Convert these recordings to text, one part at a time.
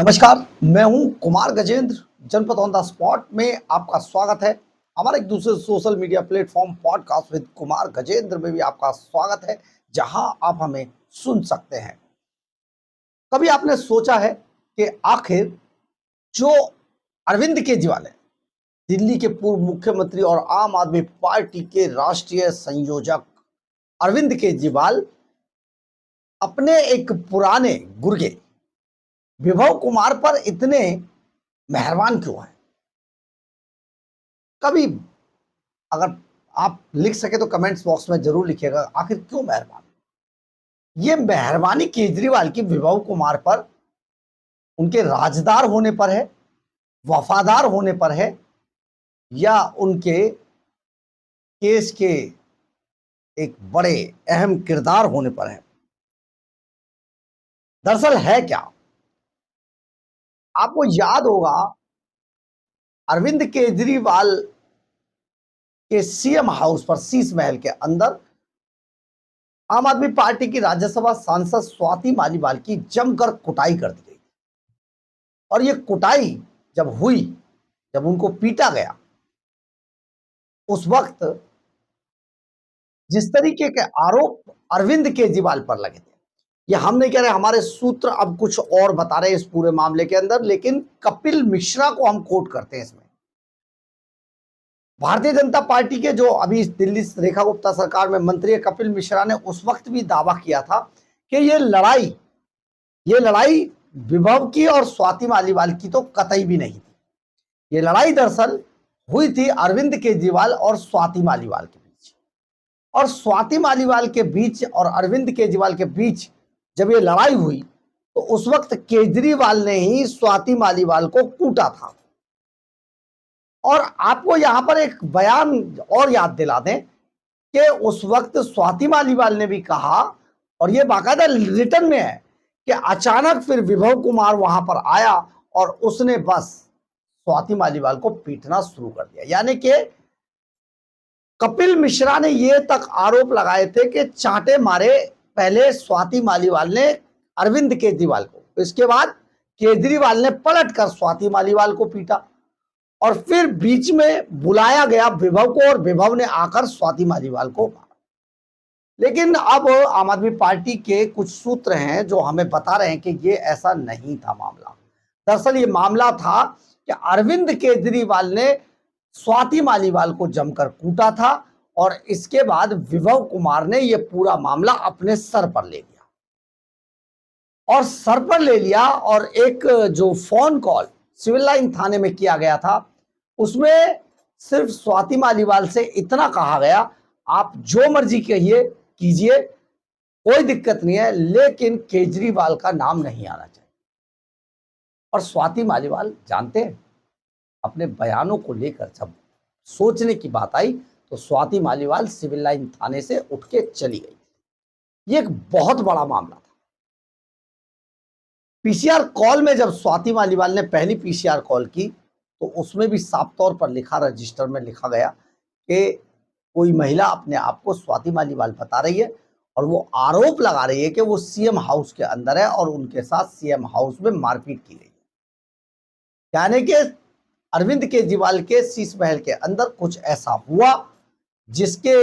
नमस्कार, मैं हूं कुमार गजेंद्र। जनपद ऑन द स्पॉट में आपका स्वागत है। हमारे एक दूसरे social media platform podcast with Kumar Gajendra में भी आपका स्वागत है, जहां आप हमें सुन सकते हैं। कभी आपने सोचा है कि आखिर जो अरविंद केजरीवाल है, दिल्ली के पूर्व मुख्यमंत्री और आम आदमी पार्टी के राष्ट्रीय संयोजक अरविंद केजरीवाल अपने एक पुराने गुर्गे विभव कुमार पर इतने मेहरबान क्यों हैं? कभी अगर आप लिख सके तो कमेंट्स बॉक्स में जरूर लिखिएगा, आखिर क्यों मेहरबान? ये मेहरबानी केजरीवाल की विभव कुमार पर, उनके राजदार होने पर है, वफादार होने पर है, या उनके केस के एक बड़े अहम किरदार होने पर है? दरअसल है क्या, आपको याद होगा अरविंद केजरीवाल के सीएम हाउस पर, शीश महल के अंदर आम आदमी पार्टी की राज्यसभा सांसद स्वाति मालीवाल की जमकर कुटाई कर दी गई। और ये कुटाई जब हुई, जब उनको पीटा गया, उस वक्त जिस तरीके के आरोप अरविंद केजरीवाल पर लगे थे, ये हम नहीं कह रहे, हमारे सूत्र अब कुछ और बता रहे हैं इस पूरे मामले के अंदर, लेकिन कपिल मिश्रा को हम कोट करते हैं इसमें। भारतीय जनता पार्टी के जो अभी दिल्ली रेखा गुप्ता सरकार में मंत्री है कपिल मिश्रा ने उस वक्त भी दावा किया था कि ये लड़ाई विभव की और स्वाति मालीवाल की तो कतई भी नहीं थी। ये लड़ाई दरअसल हुई थी अरविंद केजरीवाल और स्वाति मालीवाल के बीच। और स्वाति मालीवाल के बीच और अरविंद केजरीवाल के बीच जब ये लड़ाई हुई तो उस वक्त केजरीवाल ने ही स्वाति मालीवाल को कूटा था। और आपको यहां पर एक बयान और याद दिला दें कि उस वक्त स्वाति मालीवाल ने भी कहा, और ये बाकायदा रिटर्न में है, कि अचानक फिर विभव कुमार वहां पर आया और उसने बस स्वाति मालीवाल को पीटना शुरू कर दिया। यानी कि कपिल मिश्रा ने ये तक आरोप लगाए थे कि चांटे मारे पहले स्वाति मालीवाल ने अरविंद केजरीवाल को, इसके बाद केजरीवाल ने पलटकर स्वाति मालीवाल को पीटा, और फिर बीच में बुलाया गया विभव को और विभव ने आकर स्वाति मालीवाल को मारा। लेकिन अब आम आदमी पार्टी के कुछ सूत्र हैं जो हमें बता रहे हैं कि ये ऐसा नहीं था मामला। दरअसल ये मामला था कि अरविंद केजरीवाल ने स्वाति मालीवाल को जमकर कूटा था और इसके बाद विभव कुमार ने यह पूरा मामला अपने सर पर ले लिया। और एक जो फोन कॉल सिविल लाइन थाने में किया गया था, उसमें सिर्फ स्वाति मालीवाल से इतना कहा गया, आप जो मर्जी कहिए कीजिए, कोई दिक्कत नहीं है, लेकिन केजरीवाल का नाम नहीं आना चाहिए। और स्वाति मालीवाल जानते हैं, अपने बयानों को लेकर जब सोचने की बात आई तो स्वाति मालीवाल सिविल लाइन थाने से उठ के चली गई। ये एक बहुत बड़ा मामला था। पीसीआर कॉल में जब स्वाति मालीवाल ने पहली पीसीआर कॉल की तो उसमें भी साफ तौर पर लिखा, रजिस्टर में लिखा गया कि कोई महिला अपने आप को स्वाति मालीवाल बता रही है और वो आरोप लगा रही है कि वो सीएम हाउस के अंदर है और उनके साथ सीएम हाउस में मारपीट की गई है। यानी कि अरविंद केजरीवाल के शीश महल के अंदर कुछ ऐसा हुआ जिसके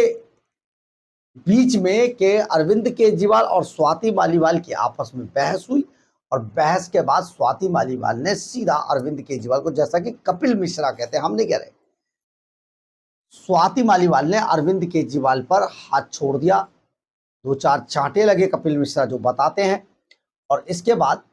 बीच में के अरविंद केजरीवाल और स्वाति मालीवाल की आपस में बहस हुई, और बहस के बाद स्वाति मालीवाल ने सीधा अरविंद केजरीवाल को, जैसा कि कपिल मिश्रा कहते हैं, हम नहीं कह रहे, स्वाति मालीवाल ने अरविंद केजरीवाल पर हाथ छोड़ दिया। 2-4 चांटे लगे, कपिल मिश्रा जो बताते हैं। और इसके बाद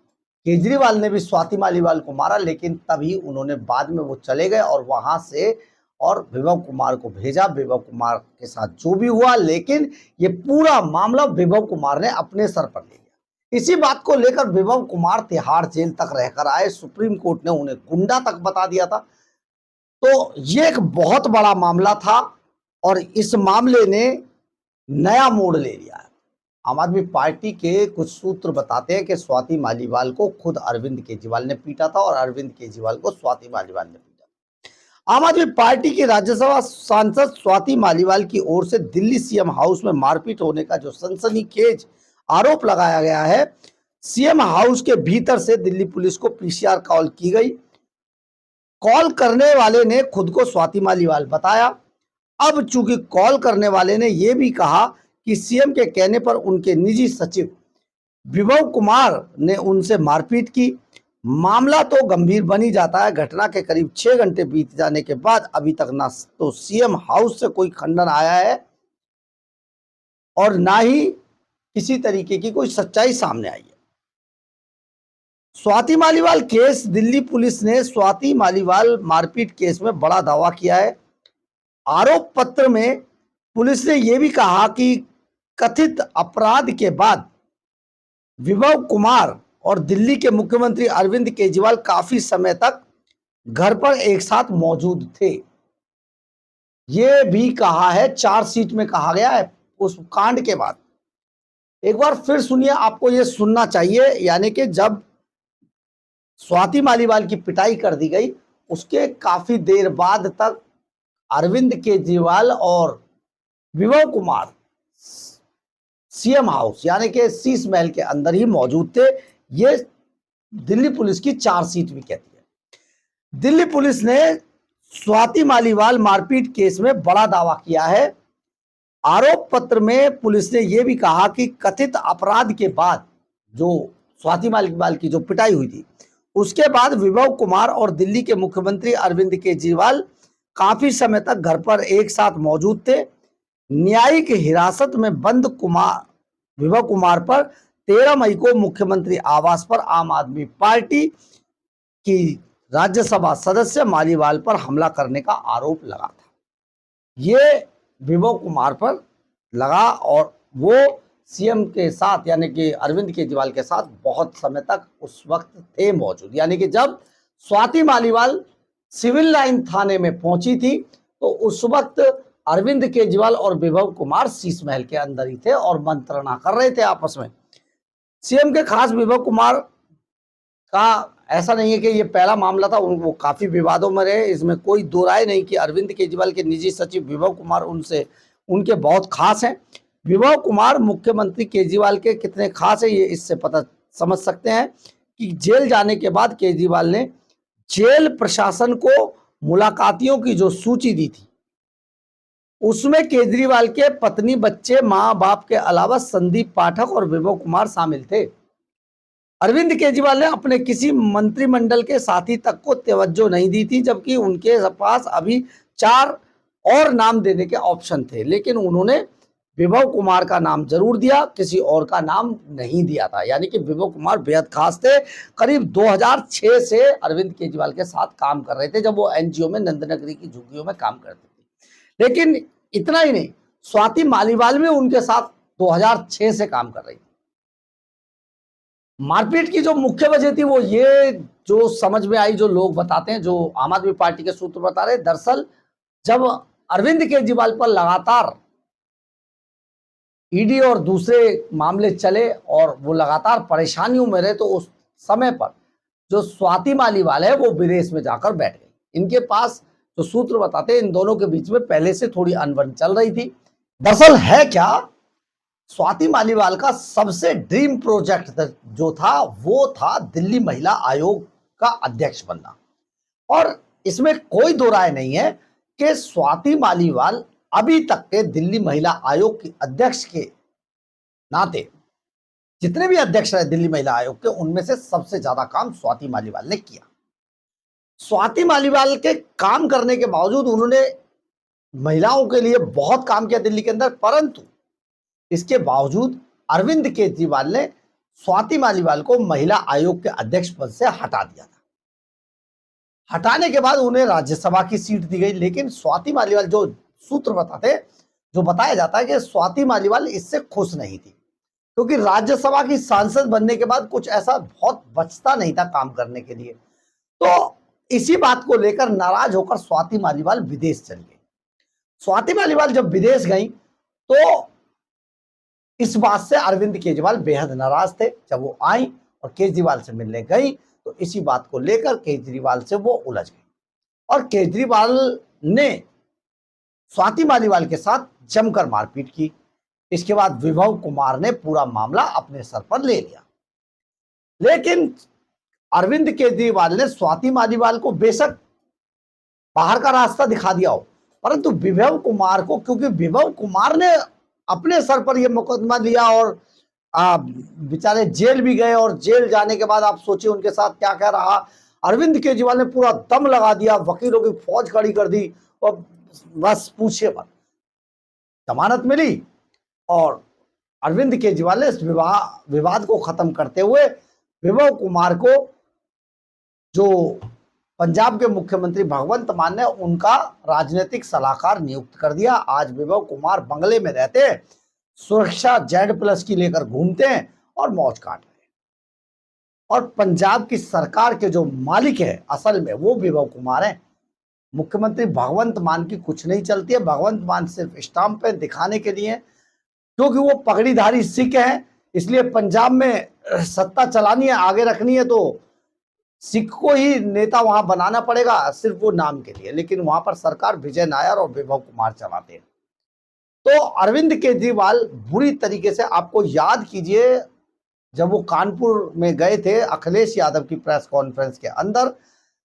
केजरीवाल ने भी स्वाति मालीवाल को मारा, लेकिन तभी उन्होंने बाद में वो चले गए और वहां से और विभव कुमार को भेजा। विभव कुमार के साथ जो भी हुआ, लेकिन ये पूरा मामला विभव कुमार ने अपने सर पर ले लिया। इसी बात को लेकर विभव कुमार तिहाड़ जेल तक रहकर आए, सुप्रीम कोर्ट ने उन्हें गुंडा तक बता दिया था। तो ये एक बहुत बड़ा मामला था और इस मामले ने नया मोड़ ले लिया है। आम आदमी पार्टी के कुछ सूत्र बताते हैं कि स्वाति मालीवाल को खुद अरविंद केजरीवाल ने पीटा था और अरविंद केजरीवाल को स्वाति मालीवाल ने पीटा। आम आदमी पार्टी की राज्यसभा सांसद स्वाति मालीवाल की ओर से दिल्ली सीएम हाउस में मारपीट होने का जो सनसनीखेज आरोप लगाया गया है, सीएम हाउस के भीतर से दिल्ली पुलिस को पीसीआर कॉल की गई। कॉल करने वाले ने खुद को स्वाति मालीवाल बताया। अब चूंकि कॉल करने वाले ने यह भी कहा कि सीएम के कहने पर उनके निजी सचिव विभव कुमार ने उनसे मारपीट की। मामला तो गंभीर बनी जाता है। घटना के करीब 6 घंटे बीत जाने के बाद अभी तक ना तो सीएम हाउस से कोई खंडन आया है और ना ही किसी तरीके की कोई सच्चाई सामने आई है। स्वाति मालीवाल केस, दिल्ली पुलिस ने स्वाति मालीवाल मारपीट केस में बड़ा दावा किया है। आरोप पत्र में पुलिस ने यह भी कहा कि कथित अपराध के बाद विभव कुमार और दिल्ली के मुख्यमंत्री अरविंद केजरीवाल काफी समय तक घर पर एक साथ मौजूद थे। यह भी कहा है, चार्जशीट में कहा गया है उस कांड के बाद। एक बार फिर सुनिए, आपको यह सुनना चाहिए। यानी कि जब स्वाति मालीवाल की पिटाई कर दी गई, उसके काफी देर बाद तक अरविंद केजरीवाल और विभव कुमार सीएम हाउस यानी कि शीश महल के अंदर ही मौजूद थे। ये दिल्ली पुलिस की चार्जशीट भी कहती है। दिल्ली पुलिस ने स्वाति मालीवाल मारपीट केस में बड़ा दावा किया है। आरोप पत्र में पुलिस ने यह भी कहा कि कथित अपराध के बाद जो स्वाति मालीवाल की जो पिटाई हुई थी, उसके बाद विभव कुमार और दिल्ली के मुख्यमंत्री अरविंद केजरीवाल काफी समय तक घर पर एक साथ मौजूद थे। न्यायिक हिरासत में बंद विभव कुमार पर 13 मई को मुख्यमंत्री आवास पर आम आदमी पार्टी की राज्यसभा सदस्य मालीवाल पर हमला करने का आरोप लगा था। ये विभव कुमार पर लगा और वो सीएम के साथ यानी कि अरविंद केजरीवाल के साथ बहुत समय तक उस वक्त थे मौजूद। यानी कि जब स्वाति मालीवाल सिविल लाइन थाने में पहुंची थी तो उस वक्त अरविंद केजरीवाल और विभव कुमार शीश महल के अंदर ही थे और मंत्रणा कर रहे थे आपस में। सीएम के खास विभव कुमार का ऐसा नहीं है कि ये पहला मामला था, वो काफी विवादों में रहे, इसमें कोई दो राय नहीं कि अरविंद केजरीवाल के निजी सचिव विभव कुमार उनके बहुत खास हैं। विभव कुमार मुख्यमंत्री केजरीवाल के कितने खास है ये इससे पता समझ सकते हैं कि जेल जाने के बाद केजरीवाल ने जेल प्रशासन को मुलाकातियों की जो सूची दी थी उसमें केजरीवाल के पत्नी, बच्चे, मां बाप के अलावा संदीप पाठक और विभव कुमार शामिल थे। अरविंद केजरीवाल ने अपने किसी मंत्रिमंडल के साथी तक को तवज्जो नहीं दी थी, जबकि उनके पास अभी 4 और नाम देने के ऑप्शन थे, लेकिन उन्होंने विभव कुमार का नाम जरूर दिया, किसी और का नाम नहीं दिया था। यानी कि विभव कुमार बेहद खास थे। करीब 2006 से अरविंद केजरीवाल के साथ काम कर रहे थे जब वो एनजीओ में नंदनगरी की झुग्गियों में काम करते थे। लेकिन इतना ही नहीं, स्वाति मालीवाल भी उनके साथ 2006 से काम कर रही थी। मारपीट की जो मुख्य वजह थी वो ये जो समझ में आई, जो लोग बताते हैं, जो आम आदमी पार्टी के सूत्र बता रहे, दरअसल जब अरविंद केजरीवाल पर लगातार ईडी और दूसरे मामले चले और वो लगातार परेशानियों में रहे, तो उस समय पर जो स्वाति मालीवाल है वो विदेश में जाकर बैठ गई। इनके पास जो सूत्र बताते हैं इन दोनों के बीच में पहले से थोड़ी अनबन चल रही थी। दरअसल है क्या, स्वाति मालीवाल का सबसे ड्रीम प्रोजेक्ट जो था वो था दिल्ली महिला आयोग का अध्यक्ष बनना। और इसमें कोई दो राय नहीं है कि स्वाति मालीवाल अभी तक के दिल्ली महिला आयोग की अध्यक्ष के नाते जितने भी अध्यक्ष रहे दिल्ली महिला आयोग के, उनमें से सबसे ज्यादा काम स्वाति मालीवाल ने किया। स्वाति मालीवाल के काम करने के बावजूद उन्होंने महिलाओं के लिए बहुत काम किया दिल्ली के अंदर, परंतु इसके बावजूद अरविंद केजरीवाल ने स्वाति मालीवाल को महिला आयोग के अध्यक्ष पद से हटा दिया था। हटाने के बाद उन्हें राज्यसभा की सीट दी गई, लेकिन स्वाति मालीवाल, जो सूत्र बताते, जो बताया जाता है कि स्वाति मालीवाल इससे खुश नहीं थी, क्योंकि राज्यसभा की सांसद बनने के बाद कुछ ऐसा बहुत बचता नहीं था काम करने के लिए। तो इसी बात को लेकर नाराज होकर स्वाति मालीवाल विदेश चली गई। स्वाति मालीवाल जब विदेश गई तो इस बात से अरविंद केजरीवाल बेहद नाराज थे। जब वो आई और केजरीवाल से मिलने गई तो इसी बात को लेकर केजरीवाल से वो उलझ गई और केजरीवाल ने स्वाति मालीवाल के साथ जमकर मारपीट की। इसके बाद विभव कुमार ने पूरा मामला अपने सर पर ले लिया। लेकिन अरविंद केजरीवाल ने स्वाति मालीवाल को बेशक बाहर का रास्ता दिखा दिया हो, परंतु विभव कुमार को, क्योंकि विभव कुमार ने अपने सर पर यह मुकदमा लिया और बेचारे जेल भी गए, और जेल जाने के बाद आप सोचिए उनके साथ क्या क्या रहा। अरविंद केजरीवाल ने पूरा दम लगा दिया, वकीलों की फौज खड़ी कर दी, और बस पूछिए मत, जमानत मिली और अरविंद केजरीवाल ने इस विवाद को खत्म करते हुए विभव कुमार को, जो पंजाब के मुख्यमंत्री भगवंत मान ने उनका राजनीतिक सलाहकार नियुक्त कर दिया। आज विभव कुमार बंगले में रहते हैं, सुरक्षा Z+ की लेकर घूमते हैं और मौज काट रहे हैं। और पंजाब की सरकार के जो मालिक है असल में वो विभव कुमार है। मुख्यमंत्री भगवंत मान की कुछ नहीं चलती है। भगवंत मान सिर्फ स्टाम्प पे दिखाने के लिए, क्योंकि वो पगड़ीधारी सिख हैं, इसलिए पंजाब में सत्ता चलानी है, आगे रखनी है, तो सिख को ही नेता वहां बनाना पड़ेगा, सिर्फ वो नाम के लिए। लेकिन वहां पर सरकार विजय नायर और विभव कुमार चलाते हैं। तो अरविंद केजरीवाल बुरी तरीके से, आपको याद कीजिए जब वो कानपुर में गए थे अखिलेश यादव की प्रेस कॉन्फ्रेंस के अंदर,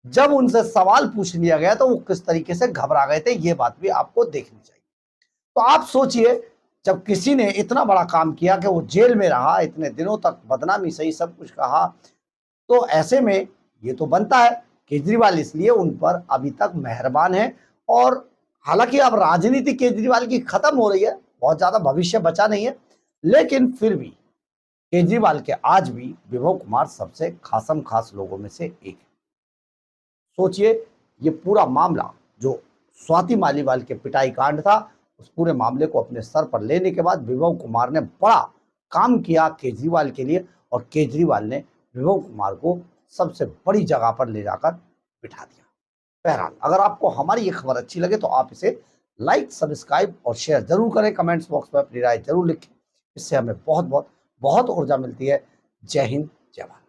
जब उनसे सवाल पूछ लिया गया तो वो किस तरीके से घबरा गए थे, ये बात भी आपको देखनी चाहिए। तो आप सोचिए, जब किसी ने इतना बड़ा काम किया कि वो जेल में रहा इतने दिनों तक, बदनामी सही सब कुछ कहा, तो ऐसे में ये तो बनता है केजरीवाल इसलिए उन पर अभी तक मेहरबान है। और हालांकि अब राजनीति केजरीवाल की खत्म हो रही है, बहुत ज्यादा भविष्य बचा नहीं है, लेकिन फिर भी केजरीवाल के आज भी विभव कुमार सबसे खासम खास लोगों में से एक है। सोचिए, ये पूरा मामला जो स्वाति मालीवाल के पिटाई कांड था, उस पूरे मामले को अपने सर पर लेने के बाद विभव कुमार ने बड़ा काम किया केजरीवाल के लिए, और केजरीवाल ने विभव कुमार को सबसे बड़ी जगह पर ले जाकर बिठा दिया। बहरहाल, अगर आपको हमारी ये खबर अच्छी लगे तो आप इसे लाइक, सब्सक्राइब और शेयर जरूर करें। कमेंट्स बॉक्स में अपनी राय जरूर लिखें, इससे हमें बहुत बहुत बहुत ऊर्जा मिलती है। जय हिंद, जय भारत।